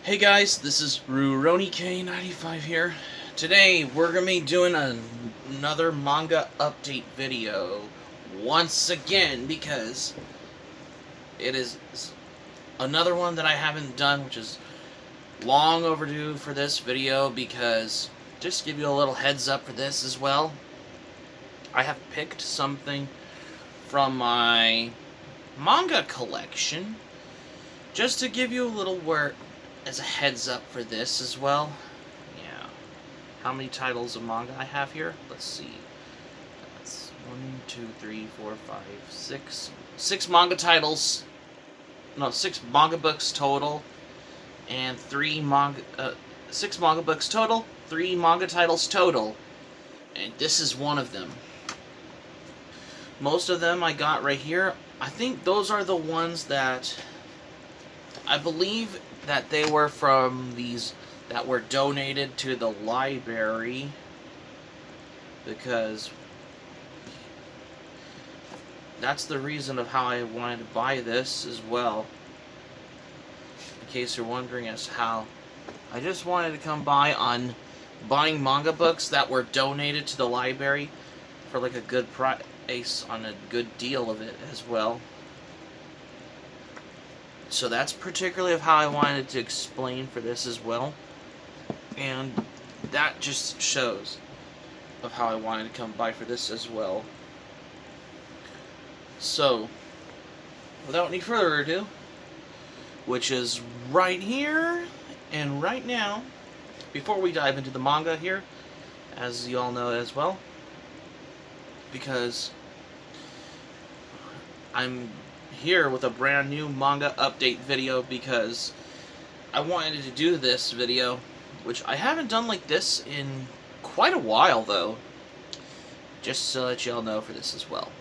Hey guys, this is RuRoniK95 here. Today we're going to be doing another manga update video once again because it is another one that I haven't done, which is long overdue for this video because just to give you a little heads up for this as well. I have picked something from my manga collection just to give you a little word as a heads up for this as well. Yeah. How many titles of manga I have here? Let's see. That's 1, 2, 3, 4, 5, 6. 6 manga titles. No, 6 manga books total. And 6 manga books total. 3 manga titles total. And this is one of them. Most of them I got right here. I think those are the ones that I believe that they were from these that were donated to the library, because that's the reason of how I wanted to buy this as well. In case you're wondering as how I just wanted to come by on buying manga books that were donated to the library for like a good price on a good deal of it as well. So that's particularly of how I wanted to explain for this as well. And that just shows of how I wanted to come by for this as well. So, without any further ado, which is right here and right now, before we dive into the manga here, as you all know as well, because I'm here with a brand new manga update video because I wanted to do this video, which I haven't done like this in quite a while though, just to let y'all know for this as well.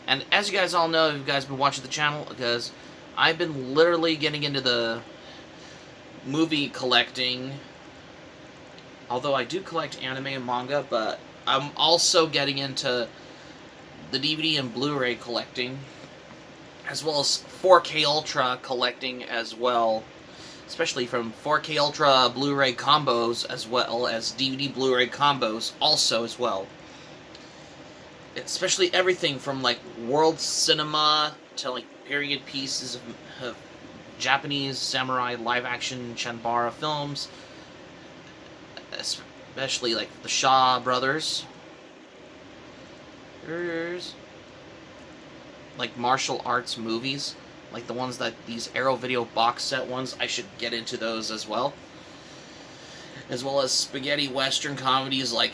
And as you guys all know, if you guys have been watching the channel, because I've been literally getting into the movie collecting, although I do collect anime and manga, but I'm also getting into the DVD and Blu-ray collecting, as well as 4K Ultra collecting as well, especially from 4K Ultra Blu-ray combos as well as DVD Blu-ray combos also as well. Especially everything from like world cinema to like period pieces of Japanese samurai live-action Chanbara films, especially like the Shaw brothers. Like martial arts movies, like the ones that these Arrow Video box set ones, I should get into those as well. As well as spaghetti western comedies like,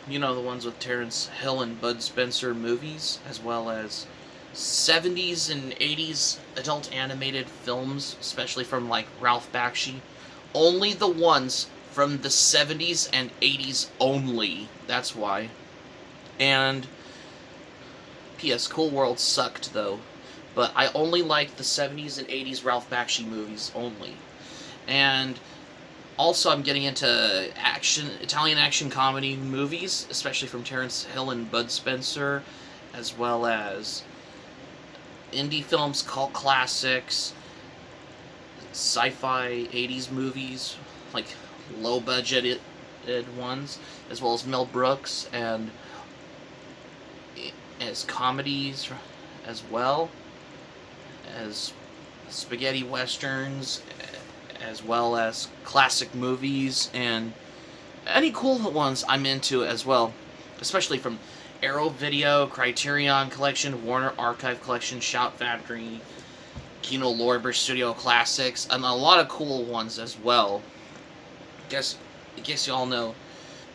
you know, the ones with Terrence Hill and Bud Spencer movies, as well as 70s and 80s adult animated films, especially from like Ralph Bakshi. Only the ones from the 70s and 80s only, that's why. And P.S. Cool World sucked, though. But I only liked the 70s and 80s Ralph Bakshi movies only. And also I'm getting into Italian action comedy movies, especially from Terrence Hill and Bud Spencer, as well as indie films, cult classics, sci-fi 80s movies, like low-budgeted ones, as well as Mel Brooks, and as comedies as well as spaghetti westerns, as well as classic movies, and any cool ones I'm into as well, especially from Arrow Video, Criterion Collection, Warner Archive Collection, Shout Factory, Kino Lorber Studio Classics, and a lot of cool ones as well. I guess you all know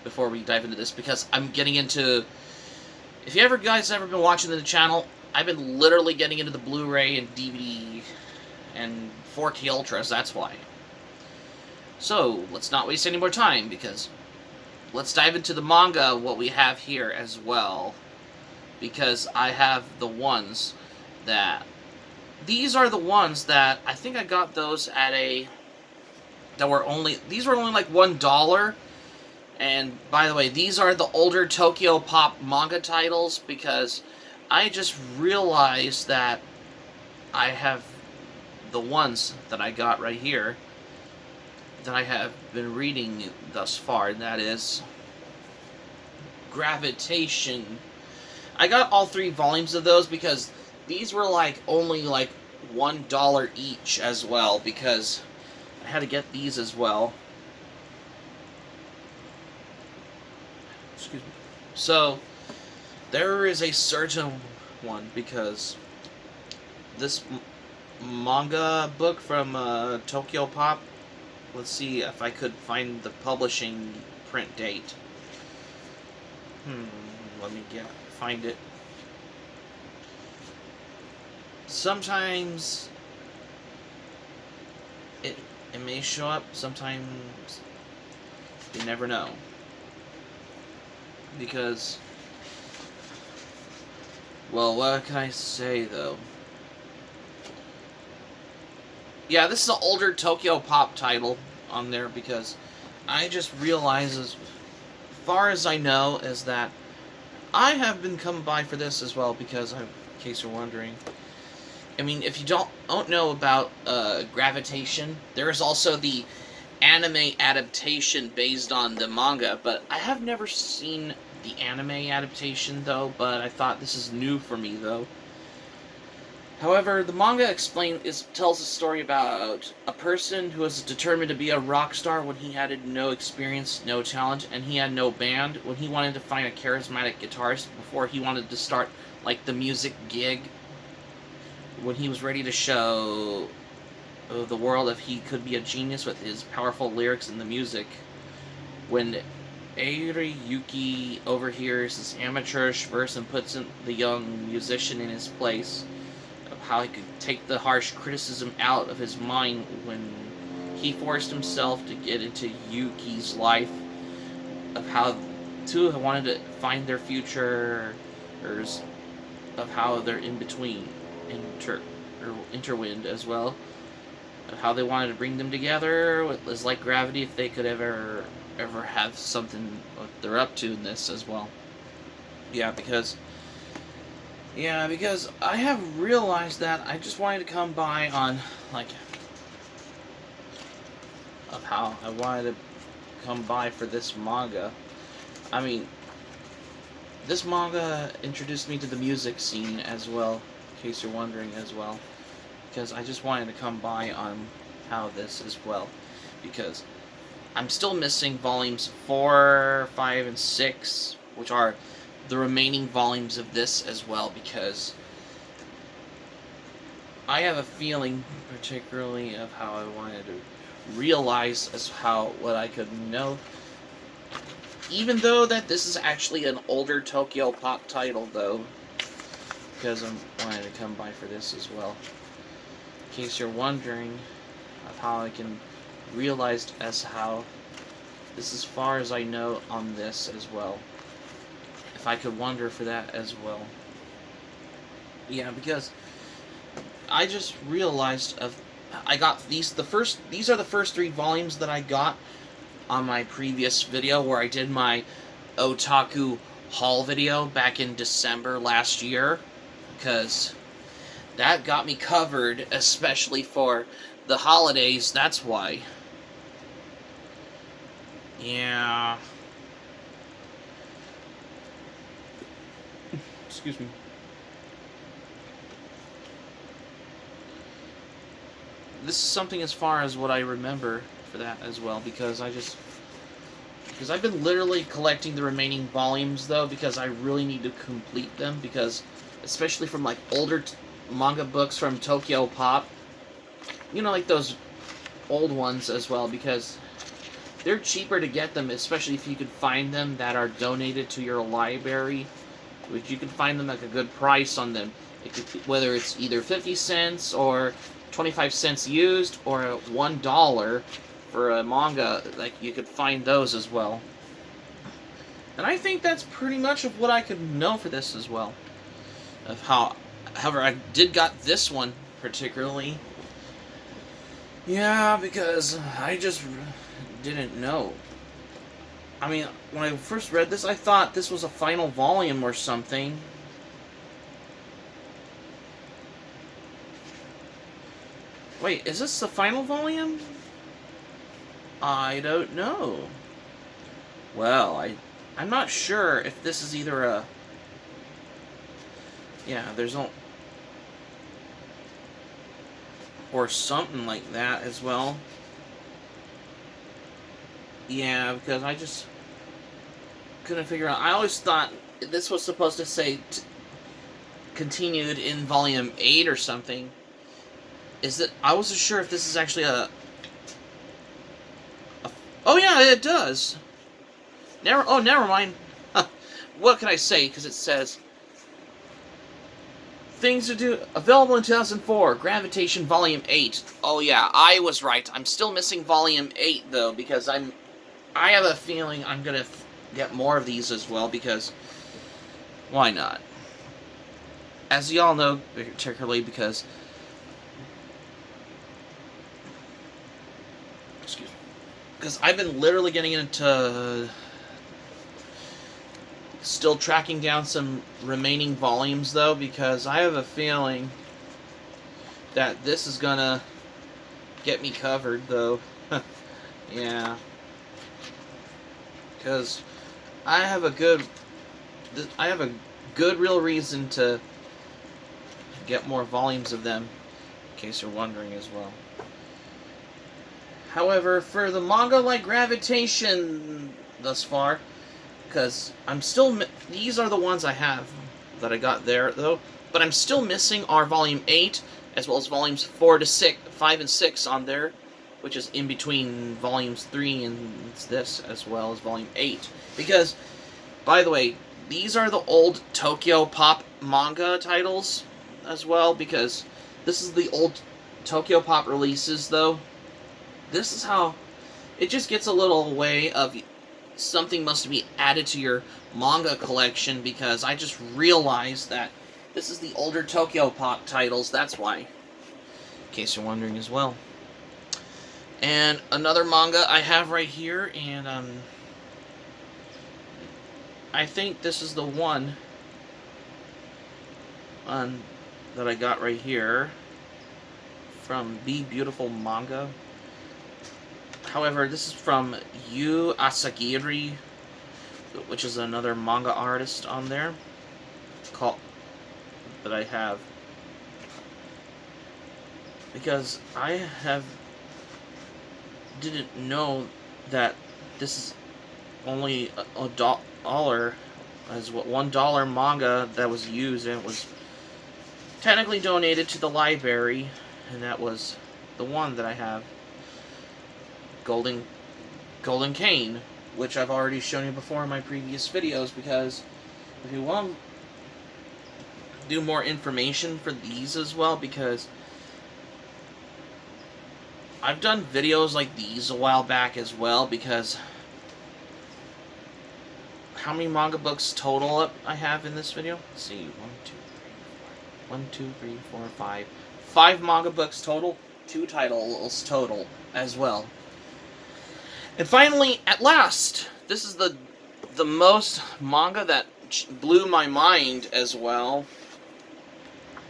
before we dive into this, because I'm getting into, if you guys ever been watching the channel, I've been literally getting into the Blu-ray and DVD and 4K Ultras, that's why. So, let's not waste any more time, because let's dive into the manga, what we have here as well. Because I have the ones that, these are the ones that, I think I got those at these were only like $1. And, by the way, these are the older Tokyo Pop manga titles, because I just realized that I have the ones that I got right here, that I have been reading thus far, and that is Gravitation. I got all 3 volumes of those because these were like only like $1 each as well, because I had to get these as well. Excuse me. So there is a certain one, because this manga book from Tokyo Pop, let's see if I could find the publishing print date. Let me find it. Sometimes it may show up, sometimes you never know. Because, well, what can I say though? Yeah, this is an older Tokyo Pop title on there, because I just realized, as far as I know, is that I have been coming by for this as well, because, in case you're wondering, I mean, if you don't know about Gravitation, there is also the anime adaptation based on the manga, but I have never seen the anime adaptation, though, but I thought this is new for me, though. However, the manga tells a story about a person who was determined to be a rock star when he had no experience, no talent, and he had no band. When he wanted to find a charismatic guitarist before he wanted to start, like, the music gig, when he was ready to show the world if he could be a genius with his powerful lyrics and the music. When Yuki overhears this amateurish verse and puts the young musician in his place, of how he could take the harsh criticism out of his mind when he forced himself to get into Yuki's life, of how two wanted to find their future, of how they're in between, intertwined as well, of how they wanted to bring them together. It was like gravity, if they could ever have something what they're up to in this as well. Yeah, because I have realized that I just wanted to come by on, like, of how I wanted to come by for this manga. I mean, this manga introduced me to the music scene as well, in case you're wondering as well. Because I just wanted to come by on how this as well. Because I'm still missing volumes 4, 5, and 6, which are the remaining volumes of this as well, because I have a feeling, particularly of how I wanted to realize what I could know. Even though that this is actually an older Tokyo Pop title, though, because I'm wanting to come by for this as well. In case you're wondering of how I can realize as how this is far as I know on this as well. If I could wonder for that as well. Yeah, because I just realized I got these are the first 3 volumes that I got on my previous video where I did my otaku haul video back in December last year, because that got me covered, especially for the holidays, that's why. Yeah. Excuse me. This is something as far as what I remember for that as well, because I've been literally collecting the remaining volumes, though, because I really need to complete them, because, especially from, like, older manga books from Tokyo Pop, you know, like those old ones as well, because they're cheaper to get them, especially if you could find them that are donated to your library, which you can find them at a good price on them. Whether it's either 50 cents or 25 cents used, or $1 for a manga, like, you could find those as well. And I think that's pretty much of what I could know for this as well. However, I did got this one particularly. Yeah, because I just didn't know. I mean, when I first read this, I thought this was a final volume or something. Wait, is this the final volume? I don't know. Well, I'm not sure if this is either a... Yeah, there's no... Or something like that as well. Yeah, because I just couldn't figure out. I always thought this was supposed to say continued in volume 8 or something. Is that... I wasn't sure if this is actually a... Oh yeah, it does. Never mind. What can I say? Because it says things to do available in 2004. Gravitation Volume 8. Oh yeah, I was right. I'm still missing Volume 8 though, because I have a feeling I'm gonna get more of these as well, because why not? As y'all know, particularly because I've been literally getting into still tracking down some remaining volumes, though, because I have a feeling that this is gonna get me covered, though. Yeah. Because I have a good real reason to get more volumes of them, in case you're wondering as well. However, for the manga like Gravitation thus far, because I'm still... These are the ones I have that I got there, though. But I'm still missing our Volume 8, as well as Volumes 4 to 6, 5 and 6 on there, which is in between Volumes 3 and this, as well as Volume 8. Because, by the way, these are the old Tokyo Pop manga titles, as well, because this is the old Tokyo Pop releases, though. This is how... It just gets a little way of... Something must be added to your manga collection, because I just realized that this is the older Tokyo Pop titles, that's why. In case you're wondering as well. And another manga I have right here, and I think this is the one that I got right here from Be Beautiful Manga. However, this is from Yu Asagiri, which is another manga artist on there, that I have. Because I didn't know that this is only a dollar, as what $1 manga that was used, and it was technically donated to the library, and that was the one that I have. Golden Cane, which I've already shown you before in my previous videos, because if you want to do more information for these as well, because I've done videos like these a while back as well, because how many manga books total I have in this video? Let's see, 1, 2, 3, 4, 5. 5 manga books total, 2 titles total as well. And finally, at last, this is the most manga that blew my mind as well.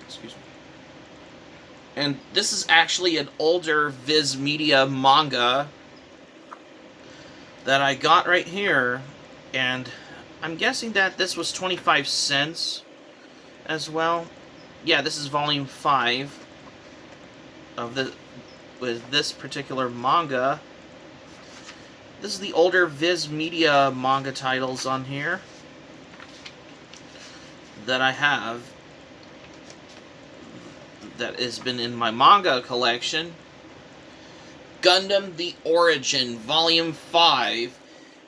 Excuse me. And this is actually an older Viz Media manga that I got right here, and I'm guessing that this was 25 cents as well. Yeah, this is volume 5 of with this particular manga. This is the older Viz Media manga titles on here that I have, that has been in my manga collection. Gundam The Origin, Volume 5,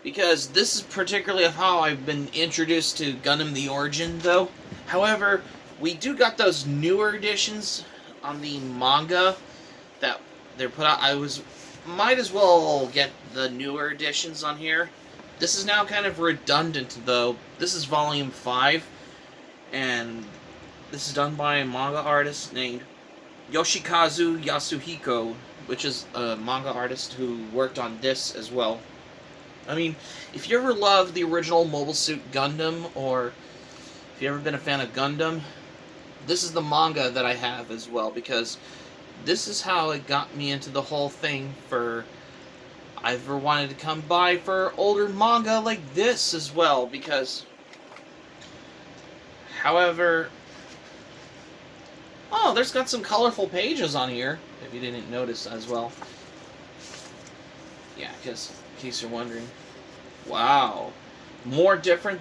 because this is particularly how I've been introduced to Gundam The Origin, though. However, we do got those newer editions on the manga that they're put out. Might as well get the newer editions on here. This is now kind of redundant, though. This is Volume 5, and this is done by a manga artist named Yoshikazu Yasuhiko, which is a manga artist who worked on this as well. I mean, if you ever loved the original Mobile Suit Gundam, or if you've ever been a fan of Gundam, this is the manga that I have as well, because this is how it got me into the whole thing for... I ever wanted to come by for older manga like this as well, because, however, oh, there's got some colorful pages on here, if you didn't notice as well. Yeah, because, in case you're wondering. Wow. More different,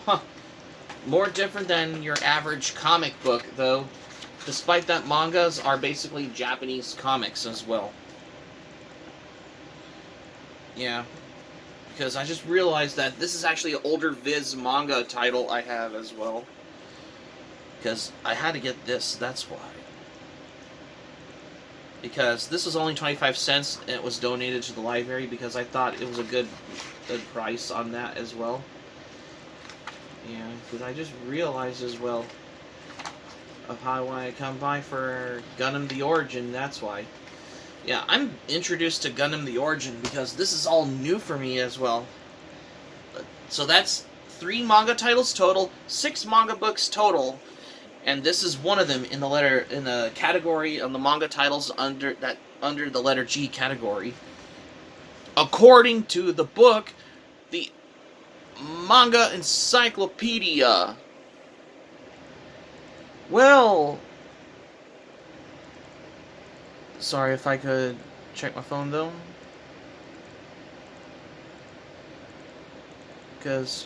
huh, more different than your average comic book, though, despite that mangas are basically Japanese comics as well. Yeah, because I just realized that this is actually an older Viz manga title I have as well. Because I had to get this, that's why. Because this was only 25 cents and it was donated to the library because I thought it was a good price on that as well. Yeah, because I just realized as well of how I want to come by for Gundam the Origin, that's why. Yeah, I'm introduced to Gundam the Origin because this is all new for me as well. So that's 3 manga titles total, 6 manga books total, and this is one of them in the category of the manga titles under the letter G category. According to the book, the Manga Encyclopedia. Well, sorry if I could check my phone though. Because,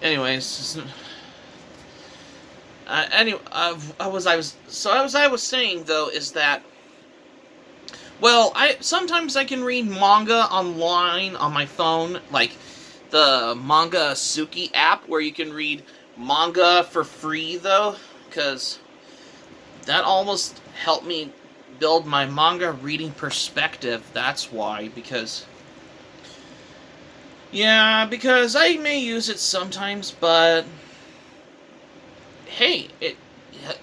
anyways, anyway, as I was saying though, is that, well, sometimes I can read manga online on my phone, like the Manga Suki app, where you can read manga for free though, because that almost helped me build my manga reading perspective. That's why, because, yeah, because I may use it sometimes, but hey, it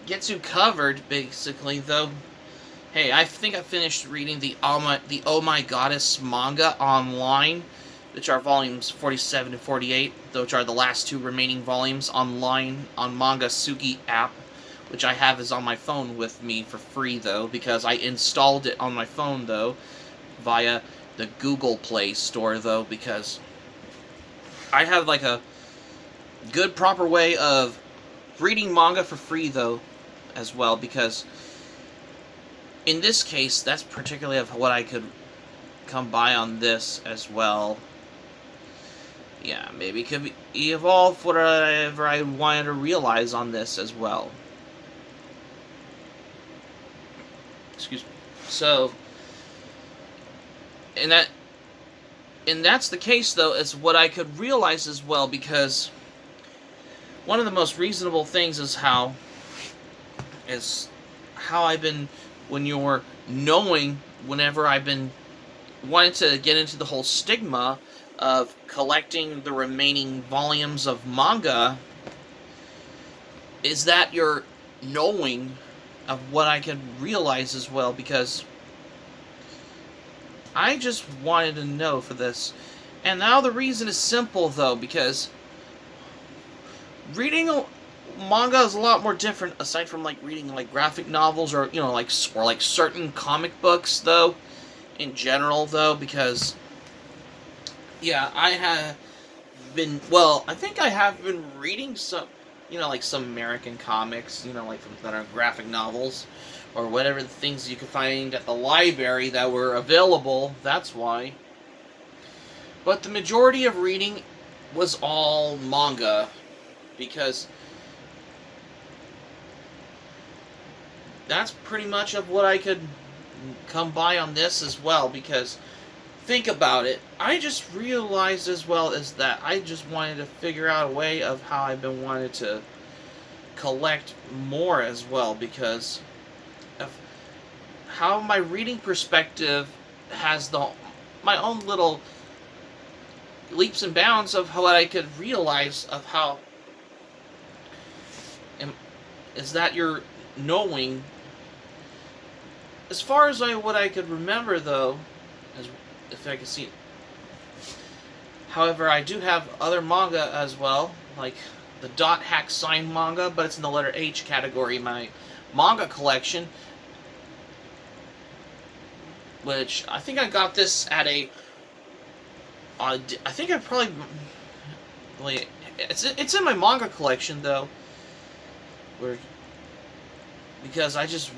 gets you covered, basically, though. Hey, I think I finished reading the Oh My Goddess manga online, which are volumes 47 and 48, which are the last 2 remaining volumes online on Manga Suki app, which I have is on my phone with me for free, though, because I installed it on my phone, though, via the Google Play Store, though, because I have, like, a good, proper way of reading manga for free, though, as well, because in this case, that's particularly of what I could come by on this as well. Yeah, maybe it could evolve whatever I wanted to realize on this as well. Excuse me. So, and that's the case, though, is what I could realize as well, because one of the most reasonable things is how I've been, when you're knowing, whenever I've been wanting to get into the whole stigma of collecting the remaining volumes of manga, is that you're knowing of what I could realize as well, because I just wanted to know for this. And now the reason is simple, though, because reading manga is a lot more different, aside from, like, reading, like, graphic novels or, you know, like, or, like, certain comic books, though, in general, though, because, yeah, I think I have been reading some, you know, like, some American comics, you know, like, that are graphic novels, or whatever the things you could find at the library that were available, that's why. But the majority of reading was all manga, because that's pretty much of what I could come by on this as well, because think about it, I just realized as well is that I just wanted to figure out a way of how I've been wanting to collect more as well, because of how my reading perspective has my own little leaps and bounds of how I could realize of how is that you're knowing. As far as what I could remember, though, as if I could see it. However, I do have other manga as well, like the Dot Hack Sign manga, but it's in the letter H category. My manga collection, which I think I got this at a. I think I probably. Like, it's in my manga collection though, where because I just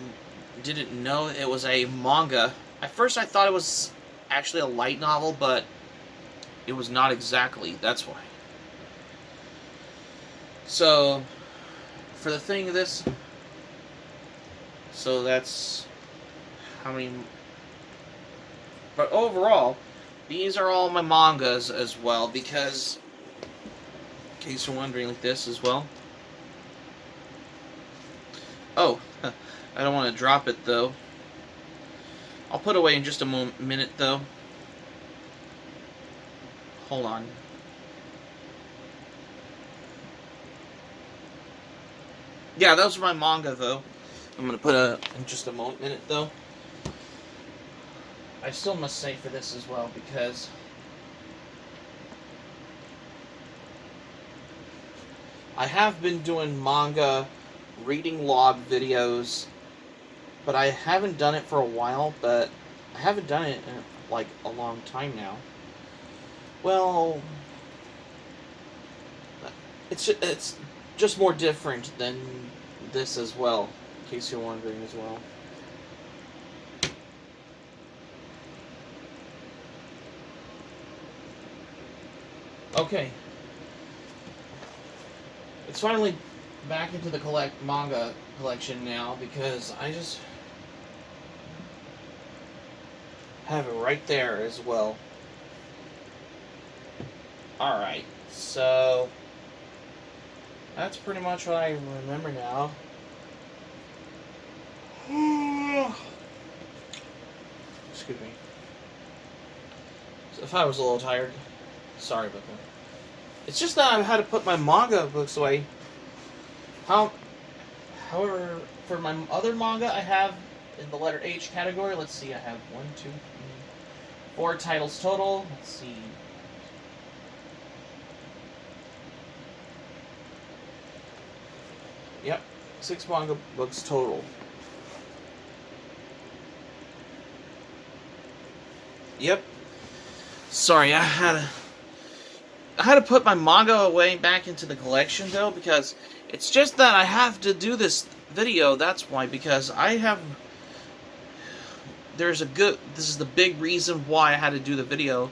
didn't know it was a manga. At first, I thought it was actually a light novel, but it was not exactly. That's why. So, for the thing of this, so that's how many. But overall, these are all my mangas as well, because, in case you're wondering, like this as well. Oh, I don't want to drop it though. I'll put away in just a minute though. Hold on. Yeah, those are my manga though. I'm gonna put in just a minute though. I still must say for this as well, because I have been doing manga reading log videos, but I haven't done it for a while, but I haven't done it in like a long time now. Well, it's just more different than this as well, in case you're wondering as well. Okay. It's finally back into the manga collection now, because I just have it right there as well. Alright, so that's pretty much what I remember now. Excuse me. So if I was a little tired, sorry about that. It's just that I had to put my manga books away. However, for my other manga, I have in the letter H category. Let's see, I have 1, 2, 3, 4 titles total. Let's see. Yep, 6 manga books total. Yep. Sorry, I had to put my manga away back into the collection though, because it's just that I have to do this video. That's why, because this is the big reason why I had to do the video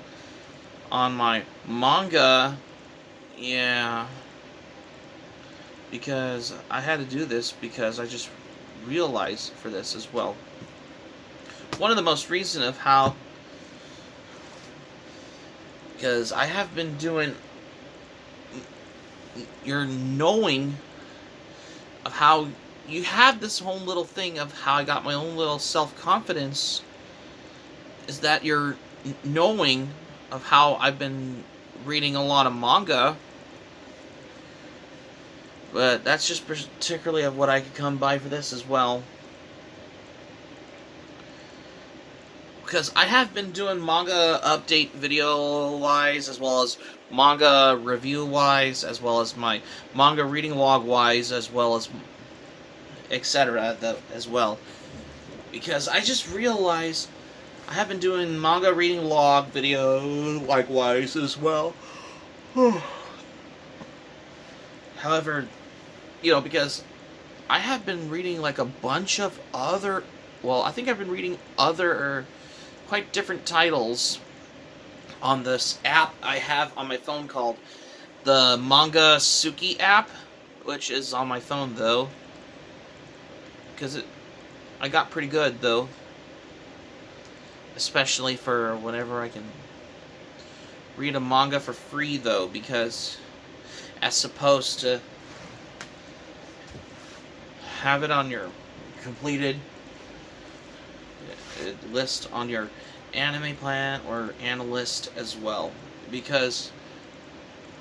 on my manga. Yeah. Because I had to do this because I just realized for this as well. One of the most reason of how, because I have been doing, you're knowing of how you have this whole little thing of how I got my own little self-confidence, is that you're knowing of how I've been reading a lot of manga. But that's just particularly of what I could come by for this as well. Because I have been doing manga update video-wise, as well as manga review-wise, as well as my manga reading log-wise, as well as etc. as well. Because I just realized I have been doing manga reading log video likewise as well. However, you know, because I have been reading like a bunch of other, well, I think I've been reading other quite different titles on this app I have on my phone called the Manga Suki app, which is on my phone though, because I got pretty good though, especially for whenever I can read a manga for free though, because as opposed to have it on your completed list on your anime plan or analyst as well, because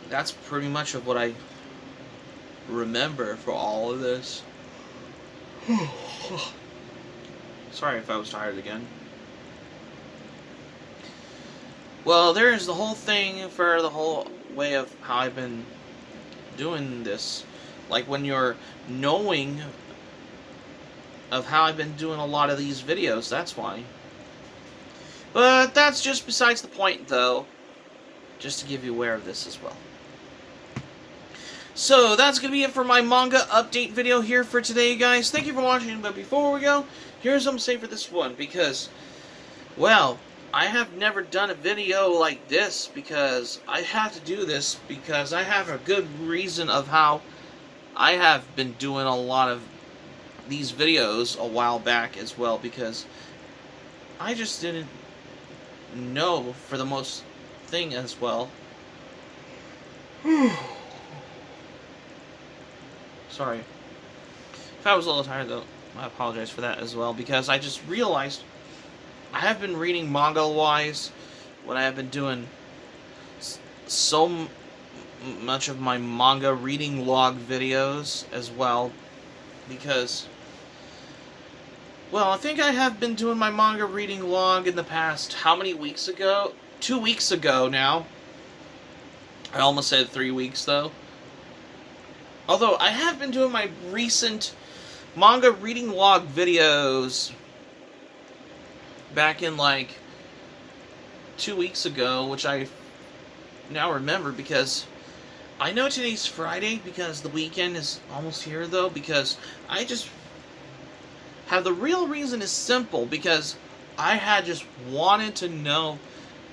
that's pretty much of what I remember for all of this. Sorry if I was tired again. Well, there is the whole thing for the whole way of how I've been doing this. Like when you're knowing of how I've been doing a lot of these videos, that's why. But that's just besides the point, though. Just to give you aware of this as well. So, that's going to be it for my manga update video here for today, guys. Thank you for watching, but before we go, here's what I'm saying for this one, because, well, I have never done a video like this, because I have to do this, because I have a good reason of how I have been doing a lot of these videos a while back as well, because I just didn't know for the most thing as well. Sorry. If I was a little tired, though, I apologize for that as well, because I just realized I have been reading manga-wise when I have been doing so much of my manga reading log videos as well, because, well, I think I have been doing my manga reading log in the past, how many weeks ago? 2 weeks ago now. I almost said 3 weeks, though. Although, I have been doing my recent manga reading log videos back in, like, 2 weeks ago, which I now remember, because I know today's Friday, because the weekend is almost here, though, because I just have the real reason is simple, because I had just wanted to know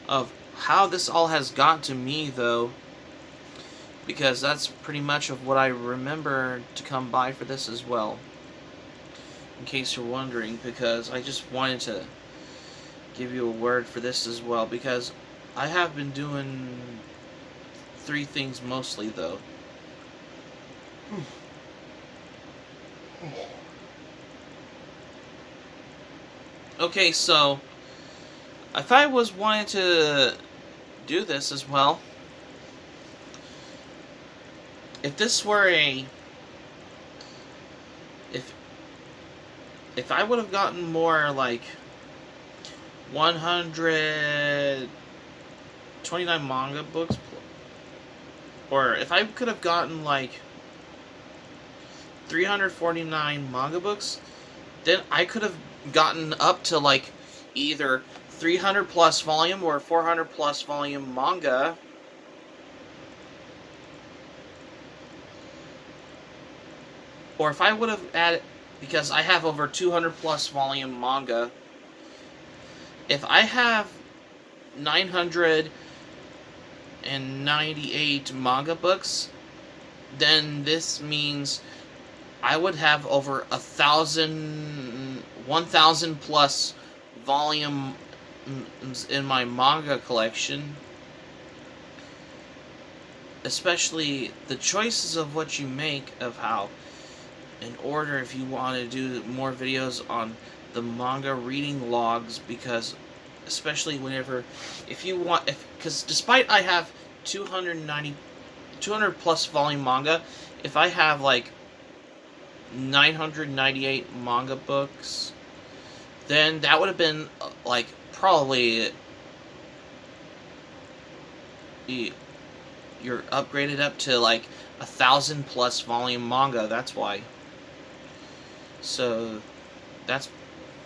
of how this all has got to me, though, because that's pretty much of what I remember to come by for this as well, in case you're wondering, because I just wanted to give you a word for this as well, because I have been doing 3 things mostly, though. Okay, so if I was wanting to do this as well, if this were a, if I would have gotten more like 129 manga books, or if I could have gotten like 349 manga books, then I could have gotten up to like either 300 plus volume or 400 plus volume manga. Or if I would have added, because I have over 200 plus volume manga, if I have 998 manga books, then this means I would have over 1,000 plus volumes in my manga collection. Especially the choices of what you make, of how, in order, if you want to do more videos on the manga reading logs, because especially whenever, if you want, because despite I have 200 plus volume manga, if I have like 998 manga books, then that would have been like probably you're upgraded up to like 1,000 plus volume manga. That's why. So that's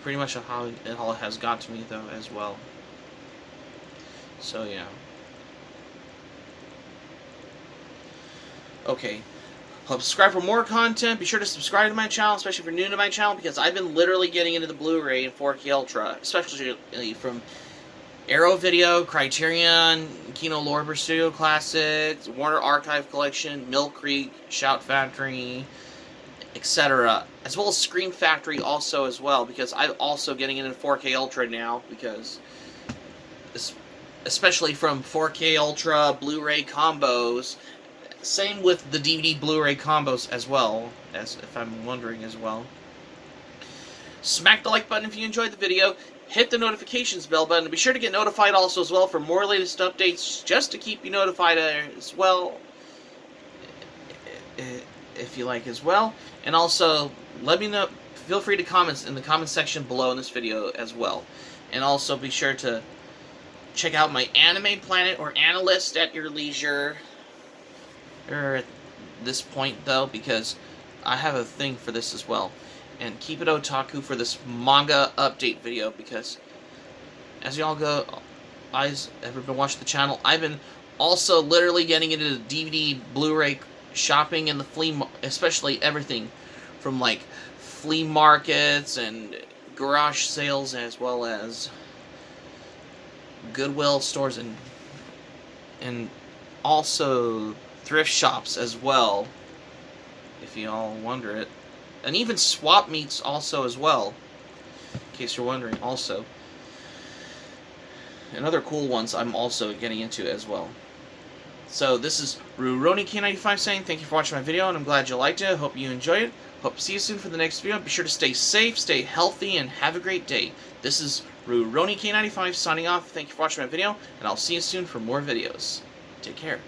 pretty much how it all has got to me, though, as well. So yeah. Okay. Subscribe for more content. Be sure to subscribe to my channel, especially if you're new to my channel, because I've been literally getting into the Blu-ray and 4K Ultra, especially from Arrow Video, Criterion, Kino Lorber Studio Classics, Warner Archive Collection, Mill Creek, Shout Factory, etc. As well as Scream Factory also as well, because I'm also getting into 4K Ultra now, because especially from 4K Ultra Blu-ray combos. Same with the DVD Blu-ray combos as well, as if I'm wondering as well. Smack the like button if you enjoyed the video. Hit the notifications bell button. And be sure to get notified also as well for more latest updates, just to keep you notified as well, if you like as well. And also, let me know. Feel free to comment in the comment section below in this video as well. And also be sure to check out my Anime Planet or Analyst at your leisure. At this point, though, because I have a thing for this as well. And keep it otaku for this manga update video, because as y'all go, guys ever been watching the channel, I've been also literally getting into DVD, Blu-ray shopping in the especially everything from like flea markets and garage sales, as well as Goodwill stores and also thrift shops as well, if y'all wonder it, and even swap meets also as well, in case you're wondering also. And other cool ones I'm also getting into as well. So this is RuRoniK95 saying thank you for watching my video, and I'm glad you liked it. Hope you enjoyed it. Hope to see you soon for the next video. Be sure to stay safe, stay healthy, and have a great day. This is RuRoniK95 signing off. Thank you for watching my video, and I'll see you soon for more videos. Take care.